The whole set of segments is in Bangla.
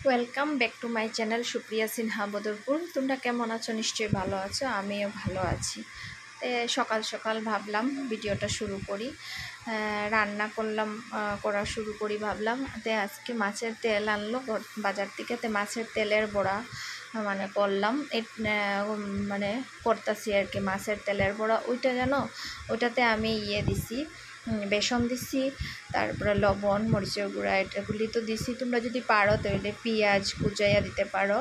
Welcome back to my channel Supriya Sinha Badarpur. তোমরা কেমন আছো? নিশ্চয়ই ভালো আছো, আমিও ভালো আছি। সকাল সকাল ভাবলাম ভিডিওটা শুরু করি। রান্না করা শুরু করি ভাবলাম। আজকে মাছের তেল আনলো বাজার থেকে, মাছের তেলের বড়া মানে করলাম। মানে করতেছি আর কি মাছের তেলের বড়া। ওইটাতে আমি দিছি, বেসন দিছি, তারপরে লবণ, মরিচের গুঁড়া, এটাগুলি তো দিছি। তোমরা যদি পারো তাহলে পেঁয়াজ কুচাইয়া দিতে পারো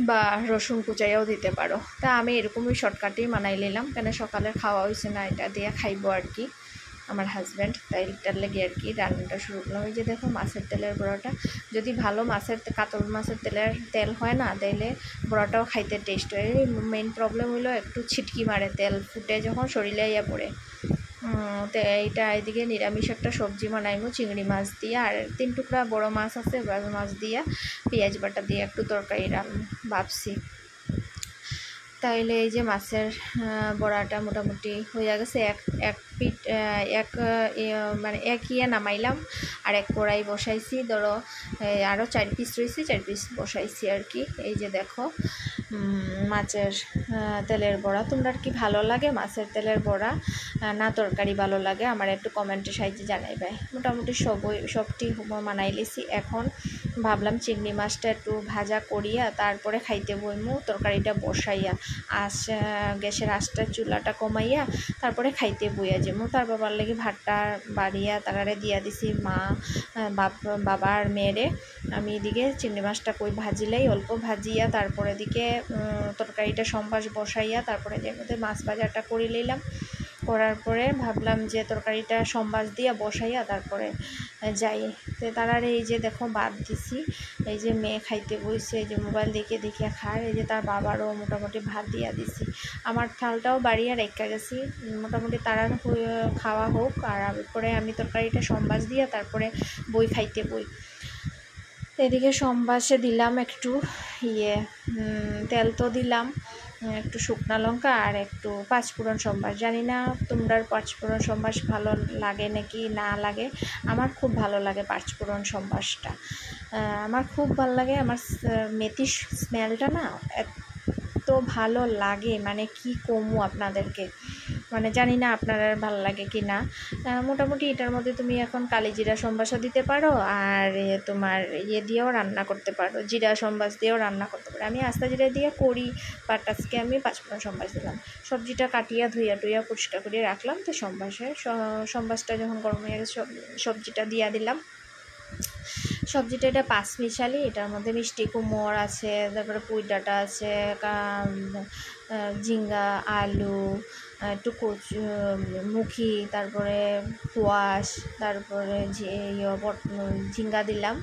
বা রসুন কুচাইয়াও দিতে পারো। তা আমি এরকমই শর্টকাটেই বানাই নিলাম, কেন সকালে খাওয়া হয়েছে না, এটা দিয়ে খাইবো আর কি আমার হাজব্যান্ড, তাই এটার লেগে আর কি রান্নাটা শুরু করলাম। এই যে দেখো মাছের তেলের বড়াটা, যদি ভালো কাতল মাছের তেল হয় না, তাইলে বড়াটাও খাইতে টেস্ট হয়। মেইন প্রবলেম হইলো একটু ছিটকি মারে, তেল ফুটে যখন শরীরে পড়ে। তো এইটা এদিকে নিরামিষ একটা সবজি বানাইমু চিংড়ি মাছ দিয়ে, আর 3 টুকরা বড় মাছ আছে, বড় মাছ দিয়ে পেঁয়াজ বাটা দিয়ে একটু তরকারি ভাবছি। তাইলে এই যে মাছের বড়াটা মোটামুটি হয়ে গেছে। মানে এক নামাইলাম, আর এক কড়াই বসাইছি। ধরো আরও 4 পিস রয়েছে, 4 পিস বসাইছি আর কি। এই যে দেখো মাছের তেলের বড়া। তোমরা কি ভালো লাগে মাছের তেলের বড়া না তরকারি ভালো লাগে? আমার একটু কমেন্টে সাহায্যে জানাইবে। মোটামুটি সবটি মানাই লিছি। এখন ভাবলাম চিংড়ি মাছটা একটু ভাজা করিয়া তারপরে খাইতে বইমু, তরকারিটা বসাইয়া গ্যাসের আঁচটা চুলাটা কমাইয়া তারপরে খাইতে বইয়া যাবো। তার বাবার লাগে ভাতটা বাড়িয়া তারারে দিয়া দিছি, মা বাবা আর মেয়েরে। আমি এদিকে চিংড়ি মাছটা ভাজিলাই অল্প ভাজিয়া তারপরে এদিকে তরকারিটা সম্বাস বসাইয়া তারপরে যে মধ্যে মাছ ভাজাটা করে নিলাম। করার পরে ভাবলাম যে তরকারিটা সম্বাস দিয়া বসাইয়া তারপরে যাই। তো তারার এই যে দেখো ভাত দিছি, এই যে মেয়ে খাইতে বইছে, এই যে মোবাইল দেখিয়া খায়। এই যে তার বাবারও মোটামুটি ভাত দিয়া দিছি। আমার থালটাও বাড়িয়া রেখা গেছি, মোটামুটি তারা খাওয়া হোক, আর পরে আমি তরকারিটা সম্বাস দিয়া তারপরে খাইতে বই। এদিকে সম্বাসে দিলাম একটু তেল তো দিলাম, একটু শুকনা লঙ্কা আর একটু পাঁচফোড়ন সম্বাস। জানি না তোমরা পাঁচফোড়ন সম্বাস ভালো লাগে নাকি না লাগে। আমার খুব ভালো লাগে পাঁচফোড়ন সম্বাসটা, আমার খুব ভালো লাগে। আমার মেথির স্মেলটা না এত ভালো লাগে, মানে কি কমু আপনাদেরকে, মানে জানি না আপনার ভালো লাগে কি না। মোটামুটি এটার মধ্যে তুমি এখন কালি জিরা সম্বাসও দিতে পারো, আর তোমার দিয়েও রান্না করতে পারো, জিরা সম্বাস দিয়েও রান্না করতে পারো। আমি আস্তা জিরা দিয়ে করি, বাট আজকে আমি পাঁচফোড়ন সম্বাস দিলাম। সবজিটা কাটিয়া ধুইয়া পরিষ্কার করে রাখলাম। তো সম্বাসটা যখন গরম হয়ে গেছে সবজিটা দিয়া দিলাম। সবজিটা এটা 5 মিশালি, এটার মধ্যে মিষ্টি কুমড় আছে, তারপরে পুঁই ডাঁটা আছে, ঝিঙ্গা, আলু, একটু মুখি, তারপরে কোয়াশ, তারপরে ঝিঙ্গা দিলাম,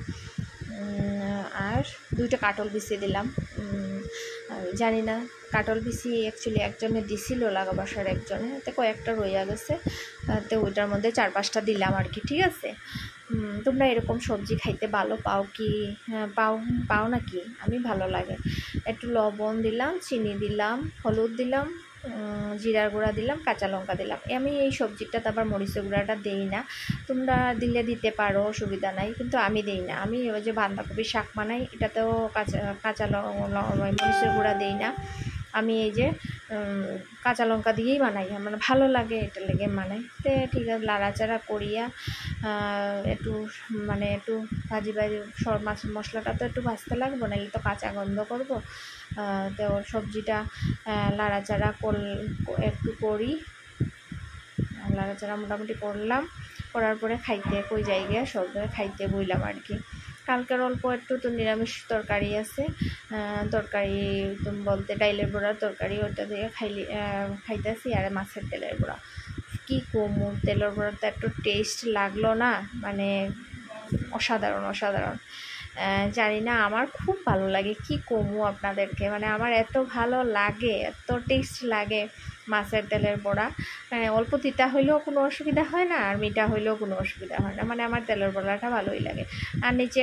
আর 2টা কাটল বিচি দিলাম। জানি না কাটল বিচি অ্যাকচুয়ালি একজনে দিছিল বাসার একজনে, তো কয়েকটা রইয়া গেছে, তো ওইটার মধ্যে 4-5টা দিলাম আর কি। ঠিক আছে, তোমরা এরকম সবজি খাইতে ভালো পাও কি? পাও নাকি? আমি ভালো লাগে। একটু লবণ দিলাম, চিনি দিলাম, হলুদ দিলাম, জিরার গুঁড়া দিলাম, কাঁচা লঙ্কা দিলাম। আমি এই সবজিটাতে আবার মরিচের গুঁড়াটা দিই না, তোমরা দিলে দিতে পারো, অসুবিধা নাই, কিন্তু আমি দিই না। আমি ওই যে বাঁধাকপির শাক বানাই, এটাতেও কাঁচা মরিচের গুঁড়া দিই না। আমি এই যে কাঁচা লঙ্কা দিয়েই বানাই, আমার ভালো লাগে, এটা লেগে বানাই। তো ঠিক আছে, লাড়াচাড়া করিয়া একটু ভাজি মাছ মশলাটা তো একটু ভাজতে লাগবো, নাহলে তো কাঁচা গন্ধ করবো। তো সবজিটা লাড়াচাড়া একটু করি, লাড়াচাড়া মোটামুটি করলাম। করার পরে খাইতে জায়গায় সব খাইতে বইলাম আর কি। কালকের অল্প একটু তো নিরামিষ তরকারি আছে, তরকারি বলতে ডাইলের বড়ার তরকারি, ওটা দিয়ে খাইতেছি। আর মাছের তেলের বড়া, কি কমু, তেলের বড়াটা একটু টেস্ট লাগলো না, মানে অসাধারণ। জানি না, আমার খুব ভালো লাগে, কি কমু আপনাদেরকে, মানে আমার এত ভালো লাগে, এত টেস্ট লাগে মাছের তেলের বড়া। অল্প তিতা হইলেও কোনো অসুবিধা হয় না, আর মিঠা হইলেও কোনো অসুবিধা হয় না, মানে আমার তেলের বড়াটা ভালোই লাগে। আর নিচে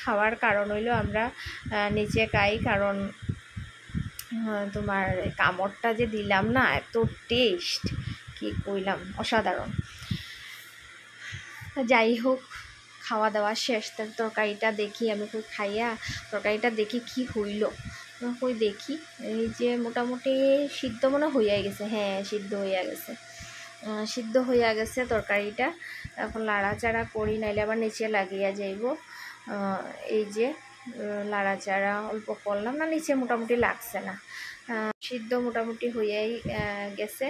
খাওয়ার কারণ হইলো আমরা নিচে খাই, কারণ তোমার কামড়টা যে দিলাম না, এত টেস্ট, কি কইলাম, অসাধারণ। যাই হোক, খাওয়া দাওয়া শেষ, তরকারিটা দেখি আমি কই খাইয়া তরকারিটা দেখি কি হইল, কই দেখি এই যে মোটামুটি সিদ্ধ মনে হইয়া গেছে, হ্যাঁ সিদ্ধ হইয়া গেছে, সিদ্ধ হইয়া গেছে তরকারিটা। এখন লাড়াচাড়া করি, নাইলে আবার নিচে লাগিয়া যাইব। এই যে লাড়াচাড়া অল্প করলাম, না নিচে মোটামুটি লাগছে না, সিদ্ধ মোটামুটি হইয়াই গেছে।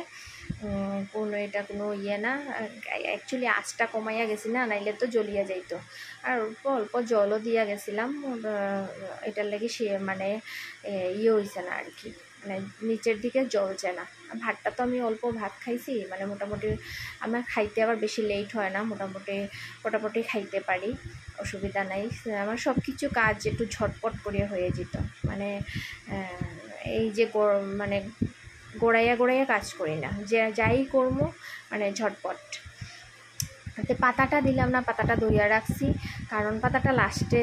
কোনো এটা কোনো ইয়ে না, অ্যাকচুয়ালি আঁচটা কমাইয়া গেছি না, নাইলে তো জ্বলিয়া যাইতো। আর অল্প অল্প জলও দিয়া গেছিলাম, এটার লাগে সে মানে ইয়ে হয়েছে না আর কি, মানে নিচের দিকে জ্বলছে না। ভাতটা তো আমি অল্প ভাত খাইছি, মানে মোটামুটি আমার খাইতে আবার বেশি লেট হয় না, মোটামুটি পটাপটি খাইতে পারি, অসুবিধা নাই। আমার সব কিছু কাজ একটু ঝটপট করে হয়ে যেত, মানে এই যে মানে গোড়াইয়া গোড়াইয়া কাজ করি না, যে যাই করবো মানে ঝটপট। তো পাতাটা দিলাম না, পাতাটা ধুইয়া রাখছি, কারণ পাতাটা লাস্টে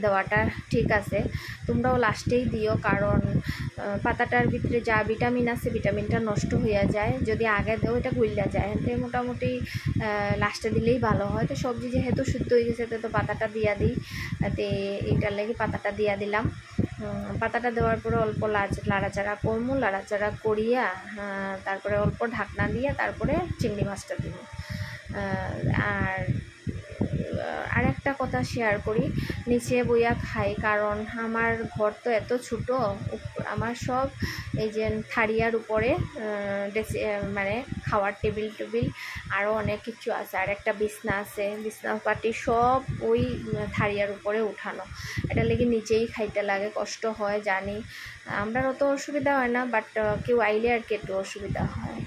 দেওয়াটা ঠিক আছে, তোমরাও লাস্টেই দিও, কারণ পাতাটার ভিতরে যা ভিটামিন আছে ভিটামিনটা নষ্ট হইয়া যায়, যদি আগে দেও এটা গুইলা যায়। তো মোটামুটি লাস্টে দিলেই ভালো হয়। তো সবজি যেহেতু শুদ্ধ হয়ে গেছে তো পাতাটা দিয়া দিই, তো এইটার লাগে পাতাটা দিয়া দিলাম। পাতাটা দেওয়ার পরে অল্প লাড়াচাড়া করবো, লাড়াচাড়া করিয়া তারপরে অল্প ঢাকনা দিয়ে তারপরে চিংড়ি মাছটা দিব। আর একটা কথা শেয়ার করি, নিচে বইয়া খাই, কারণ আমার ঘর তো এত ছোটো, আমার সব এই যে থারিয়ার উপরে মানে খাওয়ার টেবিল আরও অনেক কিছু আছে, আর একটা বিছনা আছে, বিছনা পাটি সব ওই থারিয়ার উপরে উঠানো, এটা লেগে নিচেই খাইতে লাগে, কষ্ট হয় জানি, আমরা অত অসুবিধা হয় না, বাট কেউ আইলে আর কি একটু অসুবিধা হয়।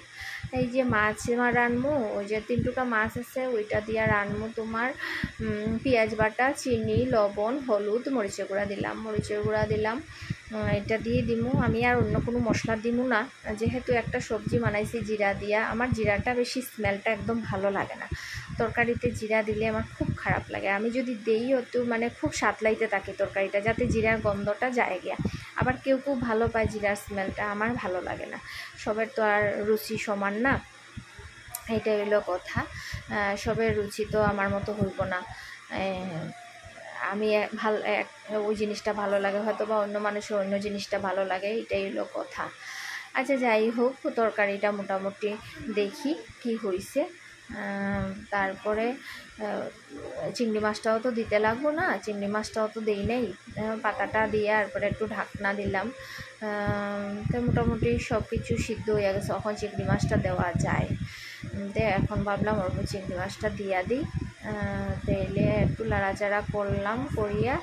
এই যে মাছ রানমু, ওই যে 3 টুকরা মাছ আছে ওইটা দিয়া রানমু, তোমার পেঁয়াজ বাটা, চিনি, লবণ, হলুদ, মরিচের গুঁড়া দিলাম, এটা দিয়ে দিমু। আমি আর অন্য কোনো মশলা দিমু না, যেহেতু একটা সবজি বানাইছি জিরা দিয়া, আমার জিরাটা বেশি স্মেলটা একদম ভালো লাগে না, তরকারিতে জিরা দিলে আমার খুব খারাপ লাগে, আমি যদি দেই হতো মানে খুব সাতলাইতে থাকে তরকারিটা, যাতে জিরার গন্ধটা যায় গিয়া। আবার কেউ ভালো পায় জিরার স্মেলটা, আমার ভালো লাগে না, সবের তো আর রুচি সমান না, এইটাই হলো কথা, সবের রুচি তো আমার মতো হইব না, আমি ওই জিনিসটা ভালো লাগে, হয়তো বা অন্য মানুষের অন্য জিনিসটা ভালো লাগে, এটাই হলো কথা। আচ্ছা যাই হোক, তরকারিটা মোটামুটি দেখি কি হয়েছে, তারপরে চিংড়ি মাছটাও তো দিতে লাগবো না, চিংড়ি মাছটাও তো দেই নেই, পাতাটা দিয়ে তারপরে একটু ঢাকনা দিলাম, তো মোটামুটি সব কিছু সিদ্ধ হয়ে গেছে, এখন চিংড়ি মাছটা দেওয়া যায়। তো এখন ভাবলাম অল্প চিংড়ি মাছটা দিয়া দিই, তেলে একটু লাড়াচাড়া করলাম, করিয়া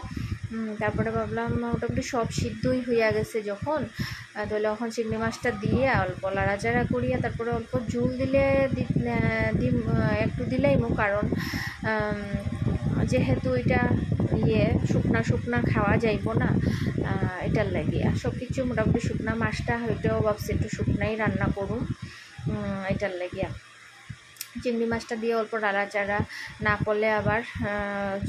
তারপরে ভাবলাম মোটামুটি সব সিদ্ধই হইয়া গেছে যখন, তাহলে এখন চিংড়ি মাছটা দিয়ে অল্প লাড়াচাড়া করিয়া তারপরে অল্প ঝোল দিলে একটু দিলেই কারণ যেহেতু এটা শুকনা খাওয়া যাইব না, এটার লাগিয়া সব কিছু মোটামুটি শুকনা, মাছটা হয়তো ভাবছি একটু শুকনাই রান্না করুন, এটার লাগিয়া চিংড়ি মাছটা দিয়ে অল্প লাড়াচাড়া না করলে আবার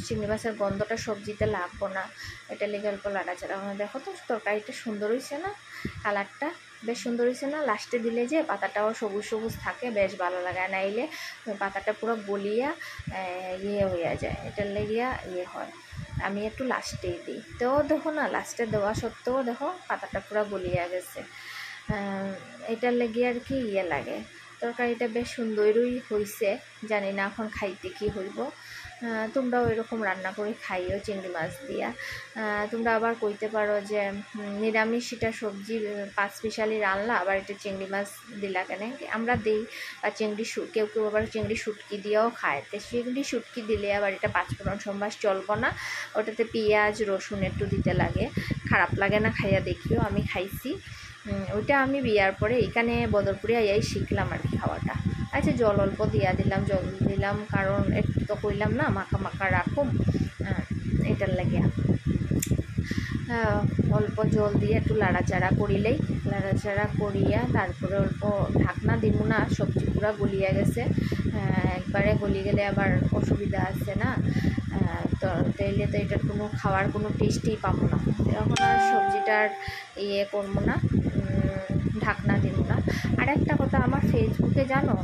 চিংড়ি মাছের গন্ধটা সবজিতে লাগবো না, এটা লেগে অল্প লাড়াচাড়া। দেখো তো তরকারিটা সুন্দর হয়েছে না, কালারটা বেশ সুন্দর হয়েছে না, লাস্টে দিলে যে পাতাটাও সবুজ সবুজ থাকে, বেশ ভালো লাগে, নাইলে পাতাটা পুরো গলিয়া হইয়া যায়, এটার লেগিয়া হয়, আমি একটু লাস্টেই দিই। তো দেখো না লাস্টে দেওয়া সত্ত্বেও দেখো পাতাটা পুরো গলিয়া গেছে, এটার লেগে আর কি লাগে। তরকারিটা বেশ সুন্দরই হয়েছে, জানি না এখন খাইতে কি হইব, তোমরাও এরকম রান্না করে খাইও চিংড়ি মাছ দিয়া। তোমরা আবার কইতে পারো যে নিরামিষ এটা সবজি 5 স্পেশালি রান্না, আবার এটা চিংড়ি মাছ দিলা কেন, আমরা দিই, বা কেউ আবার চিংড়ি শুটকি দিয়েও খায়, তো চিংড়ি শুটকি দিলে আবার এটা 5 ফোড়ন সম্বাস চলবো না, ওটাতে পেঁয়াজ রসুন একটু দিতে লাগে, খারাপ লাগে না, খাইয়া দেখিও, আমি খাইছি, ওইটা আমি বিয়ার পরে এখানে বদরপুরে আইয়াই শিখলাম আর কি খাওয়াটা। আচ্ছা জল অল্প দিলাম কারণ একটু তো কইলাম না মাখা রাখুম, এটার লাগে অল্প জল দিয়ে একটু লাড়াচাড়া করিয়া তারপরে অল্প ঢাকনা দিব না, সবজি পুরা গলিয়া গেছে, একবারে গলি গেলে আবার অসুবিধা আছে না, তো তাইলে তো এটার কোনো খাওয়ার কোনো টেস্টই পাবো না, এখন আর সবজিটার করবো না, ঢাকনা দিব না। আর একটা কথা, আমার ফেসবুকে জানো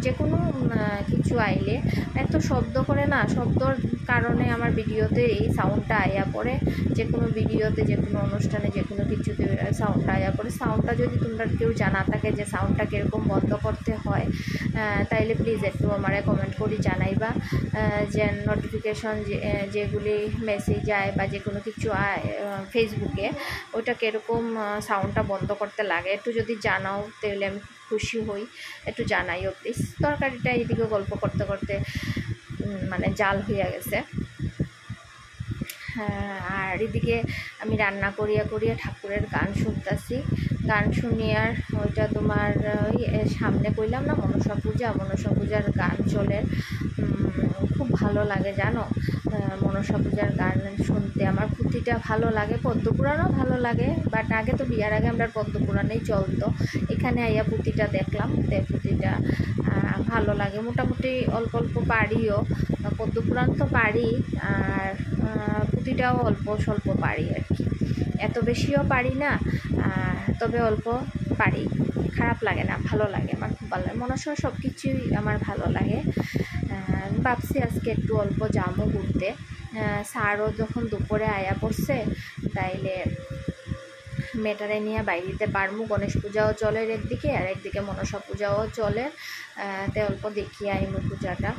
যে কোনো কিছু কিছু আইলে এত শব্দ করে না, শব্দর কারণে আমার ভিডিওতে এই সাউন্ডটা আয়া পড়ে, যে কোনো ভিডিওতে, যে কোনো অনুষ্ঠানে, যে কোনো কিছুতে সাউন্ডটা আয়া পড়ে। সাউন্ডটা যদি তোমরা কেউ জানা থাকে যে সাউন্ডটা কীরকম বন্ধ করতে হয়, তাইলে প্লিজ একটু আমারে কমেন্ট করে জানাইবা, যে নোটিফিকেশন যেগুলি মেসেজ আয় বা যে কোনো কিছু আয় ফেসবুকে, ওইটা কীরকম সাউন্ডটা বন্ধ করতে লাগে একটু যদি জানাও তাহলে আমি খুশি হই, একটু জানাইও প্লিজ। তরকারিটা এইদিকে গল্প করতে করতে মানে জাল হইয়া গেছে। আর এদিকে আমি রান্না করিয়া করিয়া ঠাকুরের গান শুনতেছি, গান শুনিয়ে আর ওইটা তোমার ওই সামনে কইলাম না মনসা পূজার গান চলে, খুব ভালো লাগে জানো মনসা পূজার গান শুনতে। আমার পুঁথিটা ভালো লাগে, পদ্মপুরাণও ভালো লাগে, বাট আগে তো বিয়ার আগে আমরা পদ্মপুরাণেই চলতো, এখানে আইয়া পুঁথিটা দেখলাম, পুঁথিটা ভালো লাগে। মোটামুটি অল্প অল্প পারিও, পদ্মপুরাণ তো পারি, আর পুঁথিটাও অল্প স্বল্প পারি আর কি, এত বেশিও পারি না, তবে অল্প পারি, খারাপ লাগে না, ভালো লাগে, আমার খুব ভালো লাগে। মনসা সব কিছুই আমার ভালো লাগে। ভাবছি আজকে একটু অল্প জামও ঘুরতে, স্যারও যখন দুপুরে আয়া পড়ছে তাইলে মেটারে নিয়ে বাইরেতে পারমু। গণেশ পূজাও চলে একদিকে, আর একদিকে মনসা পূজাও চলে, তে অল্প দেখিয়ে আইমু পূজাটা,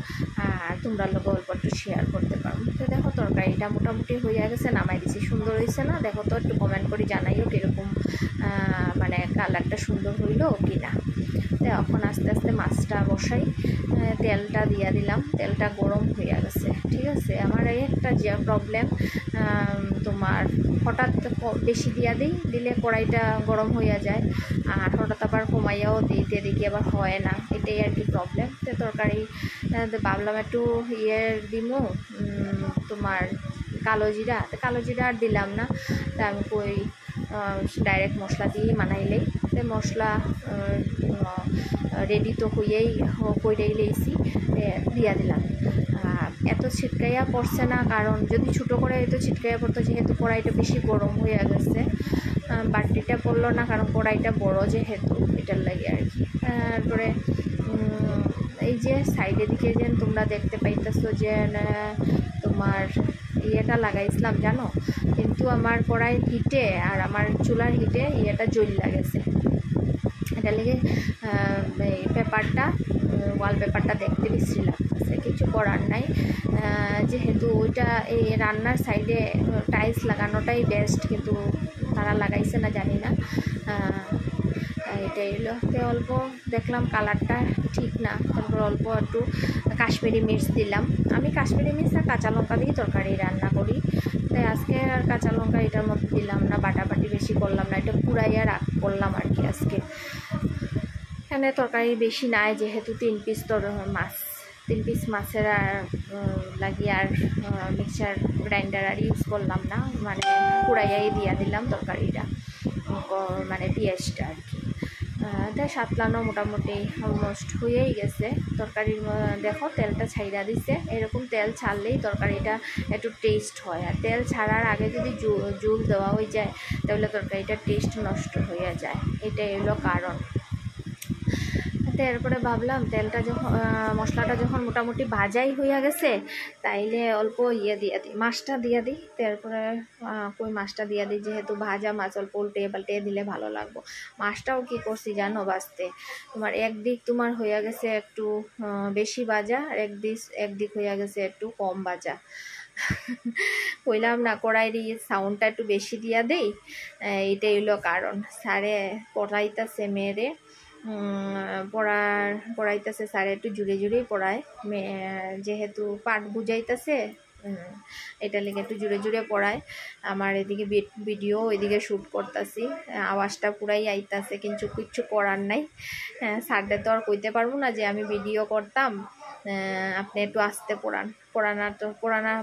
আর তোমরা লোক অল্প একটু শেয়ার করতে পারবো। তো দেখো তরকারিটা মোটামুটি হইয়া গেছে, নামাই দিছি, সুন্দর হয়েছে না? দেখো তো একটু কমেন্ট করে জানাইও কীরকম মানে কালারটা সুন্দর হইলো কি না। তো এখন আস্তে আস্তে মাছটা বসাই, তেলটা দিয়া দিলাম, তেলটা গরম হইয়া গেছে, ঠিক আছে। আমার এই একটা যে প্রবলেম, তোমার হঠাৎ বেশি দিলে কড়াইটা গরম হইয়া যায়, আর হঠাৎ আবার কমাইয়াও দিতে দেখি আবার হয় না, এটাই আর কি প্রবলেম। তো তরকারি ভাবলাম একটু দিমু তোমার কালো জিরা আর দিলাম না, তা আমি কই ডাইরেক্ট মশলা দিয়ে বানাইলেই, তো মশলা রেডি তো কইরেই লেইছি, দিয়া দিলাম। এত ছিটকাইয়া পড়ছে না, কারণ যদি ছোটো করে এত ছিটকাইয়া পড়তো, যেহেতু কড়াইটা বেশি গরম হইয়া গেছে, বাটিটা পড়লো না, কারণ কড়াইটা বড় যেহেতু, এটার লাগে আর কি। তারপরে এই যে সাইডের দিকে যে তোমরা দেখতে পাইতেছো যে তোমার ইয়েটা লাগাইছিলাম জানো, কিন্তু আমার কড়াইয়ের হিটে আর আমার চুলার হিটে ইয়েটা জ্বল লাগেছে, এটা লেগে এই পেপারটা, ওয়ালপেপারটা দেখতে বিশ্রী লাগতেছে, কিছু করার নাই, যেহেতু ওইটা এই রান্নার সাইডে টাইলস লাগানোটাই বেস্ট, কিন্তু তারা লাগাইছে না জানি না, এটাই হলো। তো অল্প দেখলাম কালারটা ঠিক না, তারপর অল্প একটু কাশ্মীরি মির্চ দিলাম। আমি কাশ্মীরি মির্চ আর কাঁচা লঙ্কা দিয়ে তরকারি রান্না করি, তাই আজকে আর কাঁচা লঙ্কা এটার মধ্যে দিলাম না, বাটাবাটি বেশি করলাম না, এটা পুরাইয়া করলাম আর কি আজকে। এখানে তরকারি বেশি নাই, যেহেতু 3 পিস মাছের আর লাগিয়ে আর মিক্সার গ্রাইন্ডার আর ইউজ করলাম না, মানে পুরাইয়াই দিয়া দিলাম তরকারিটা, মানে পেঁয়াজটা আর কি। তাই সাতলানো মোটামুটি অলমোস্ট হয়েই গেছে। তরকারির দেখো তেলটা ছাইড়া দিছে, এরকম তেল ছাড়লেই তরকারিটা একটু টেস্ট হয়, আর তেল ছাড়ার আগে যদি জল দেওয়া হয়ে যায় তাহলে তরকারিটার টেস্ট নষ্ট হয়ে যায়, এটাই হলো কারণ। এরপরে ভাবলাম তেলটা যখন মশলাটা যখন মোটামুটি ভাজাই হইয়া গেছে, তাইলে অল্প দিয়ে দিই, মাছটা দিয়ে দিই। তারপরে কই মাছটা দিয়ে দিই, যেহেতু ভাজা মাছ অল্প উল্টে পাল্টে দিলে ভালো লাগবো। মাছটাও কি করছি জানো বাঁচতে, তোমার একদিক তোমার হইয়া গেছে একটু বেশি ভাজা, আর একদিক হইয়া গেছে একটু কম ভাজা। কইলাম না কড়াইয়ের সাউন্ডটা একটু বেশি দিয়া দেই, এইটাই হলো কারণ। সারে পড়াইতেছে মেয়েরে, পড়াইতেছে স্যার, একটু জুড়েই পড়ায়, যেহেতু পাঠ বুঝাইতেছে, এটা লেগে একটু জুড়ে পড়ায়। আমার এদিকে ভিডিও ওইদিকে শ্যুট করতেছি, আওয়াজটা পুরাই আইতাছে, কিন্তু কিচ্ছু করার নাই। স্যারদের তো আর কইতে পারবো না যে আমি ভিডিও করতাম, আপনি একটু আস্তে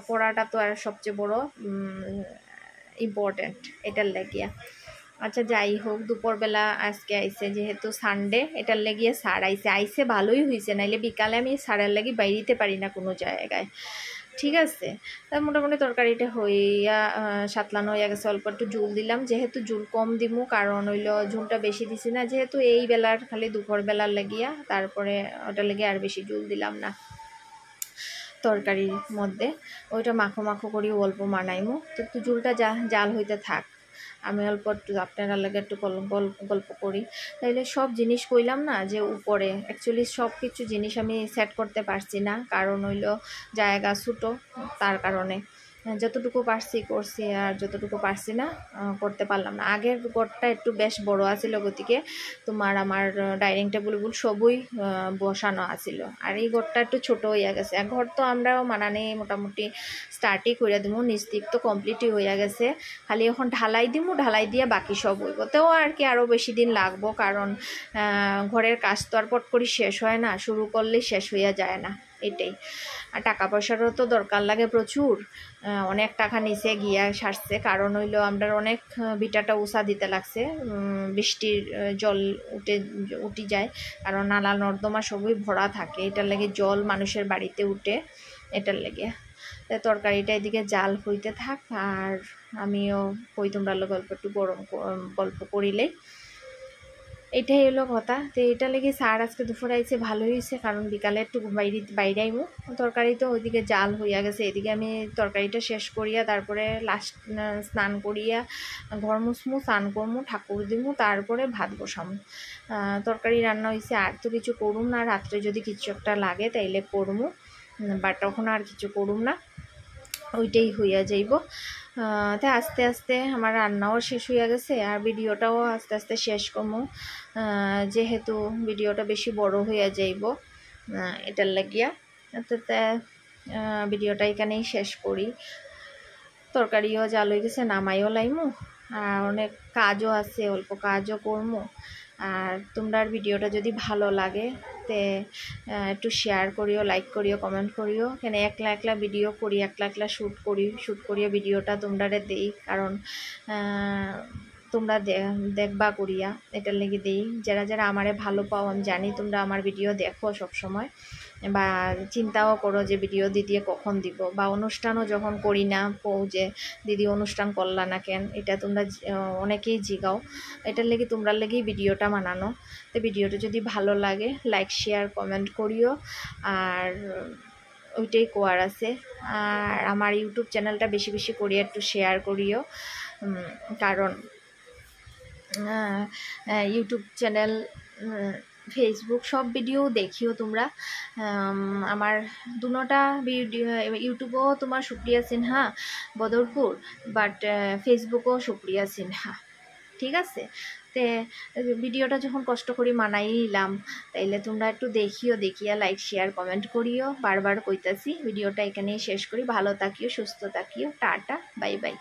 পড়াটা তো আর সবচেয়ে বড় ইম্পর্টেন্ট, এটার লাগিয়া। আচ্ছা যাই হোক, দুপুরবেলা আজকে আইসে, যেহেতু সানডে, এটার লেগিয়ে স্যার আইসে ভালোই হয়েছে, নাইলে বিকালে আমি স্যারের লাগি বাইরিতে পারি না কোনো জায়গায়, ঠিক আছে। তা মোটামুটি তরকারিটা হইয়া সাতলানো হইয়া গেছে, অল্প একটু জুল দিলাম, যেহেতু জুল কম দিমু, কারণ হইলো ঝুলটা বেশি দিছি না, যেহেতু এই বেলার খালি দুপুর বেলার লাগিয়া, তারপরে ওটা লেগে আর বেশি জুল দিলাম না। তরকারির মধ্যে ওইটা মাখো মাখো করি অল্প মানাইমু। তো একটু ঝুলটা জাল হইতে থাক, আমি অল্প একটু আপনারা লাগে একটু গল্প করি। তাইলে সব জিনিস কইলাম না যে উপরে অ্যাকচুয়ালি সব কিছু জিনিস আমি সেট করতে পারছি না, কারণ হইলো জায়গা ছোটো, তার কারণে যতটুকু পারছি করছি, আর যতটুকু পারছি না করতে পারলাম না। আগের ঘরটা একটু বেশ বড় আছিল, গতিকে তোমার আমার ডাইনিং টেবিলগুলো সবই বসানো আছিল, আর এই ঘরটা একটু ছোট হইয়া গেছে। ঘর তো আমরাও মানানি মোটামুটি স্টার্টই করে দিমু, নিস্তিক তো কমপ্লিটই হইয়া গেছে, খালি এখন ঢালাই দিমু, ঢালাই দিয়ে বাকি সব হইব। তেও আর কি আরও বেশি দিন লাগবো, কারণ ঘরের কাজ তো আর পট করে শেষ হয় না, শুরু করলেই শেষ হইয়া যায় না, এটাই। আর টাকা পয়সারও তো দরকার লাগে প্রচুর, অনেক টাকা নিচে গিয়া সারছে, কারণ হইলো আমরা অনেক বিটাটা উষা দিতে লাগছে, বৃষ্টির জল উঠে যায়, কারণ নালা নর্দমা সবই ভরা থাকে, এটার লেগে জল মানুষের বাড়িতে উঠে, এটার লেগে। তরকারিটা এদিকে জাল হইতে থাক, আর আমিও কই তোমরা গল্প একটু গল্প করিলেই, এটাই হলো কথা। তো এটা লেগে স্যার আজকে দুপুরে আইছে, ভালোই হয়েছে, কারণ বিকালে একটু বাইরে আইমু। তরকারি তো ওইদিকে জাল হইয়া গেছে, এদিকে আমি তরকারিটা শেষ করিয়া তারপরে লাস্ট স্নান করিয়া ঘর মুছমু, স্নান করমু, ঠাকুর দিমু, তারপরে ভাত বসামু। তরকারি রান্না হয়েছে, আর তো কিছু করুম না, রাত্রে যদি কিছু একটা লাগে তাইলে করমু, বাট তখন আর কিছু করুম না, ওইটাই হইয়া যাইব। তাই আস্তে আস্তে আমার রান্নাও শেষ হইয়া গেছে, আর ভিডিওটাও আস্তে আস্তে শেষ করবো, যেহেতু ভিডিওটা বেশি বড় হইয়া যাইব, এটার লাগিয়া। তাতে ভিডিওটা এখানেই শেষ করি। তরকারিও জাল হয়ে গেছে, নামাইও লাইমু, আর অনেক কাজও আছে, অল্প কাজও করমু। আর তোমরা ভিডিওটা যদি ভালো লাগে তে একটু শেয়ার করিও, লাইক করিও, কমেন্ট করিও। কেন একলা একলা ভিডিও করি, একলা শ্যুট করিয়া ভিডিওটা তোমরা দেই, কারণ তোমরা দেখবা করিয়া, এটার লেগে দেই। যারা যারা আমারে ভালো পাও, আমি জানি তোমরা আমার ভিডিও দেখো সব সময়, বা চিন্তাও করো যে ভিডিও দিদি কখন দিব, বা অনুষ্ঠানও যখন করি না যে দিদি অনুষ্ঠান করলা না কেন, এটা তোমরা অনেকেই জিগাও, এটার লেগে তোমরা লেগেই ভিডিওটা বানানো। তো ভিডিওটা যদি ভালো লাগে লাইক শেয়ার কমেন্ট করিও, আর ওইটাই কোয়ার আছে। আর আমার ইউটিউব চ্যানেলটা বেশি বেশি করিয়া একটু শেয়ার করিও, কারণ ইউটিউব চ্যানেল, ফেসবুক সব ভিডিও দেখিও তোমরা। আমার দুটা ভিডিও, ইউটিউবও তোমার সুপ্রিয়া সিনহা বদরপুর, বাট ফেসবুকও সুপ্রিয়া সিনহা, ঠিক আছে। তে ভিডিওটা যখন কষ্ট করে মানাইলাম, তাইলে তোমরা একটু দেখিয়া লাইক শেয়ার কমেন্ট করিও। বারবার কইতাছি, ভিডিওটা এখানেই শেষ করি। ভালো থাকিও, সুস্থ থাকিও, টাটা, বাই বাই।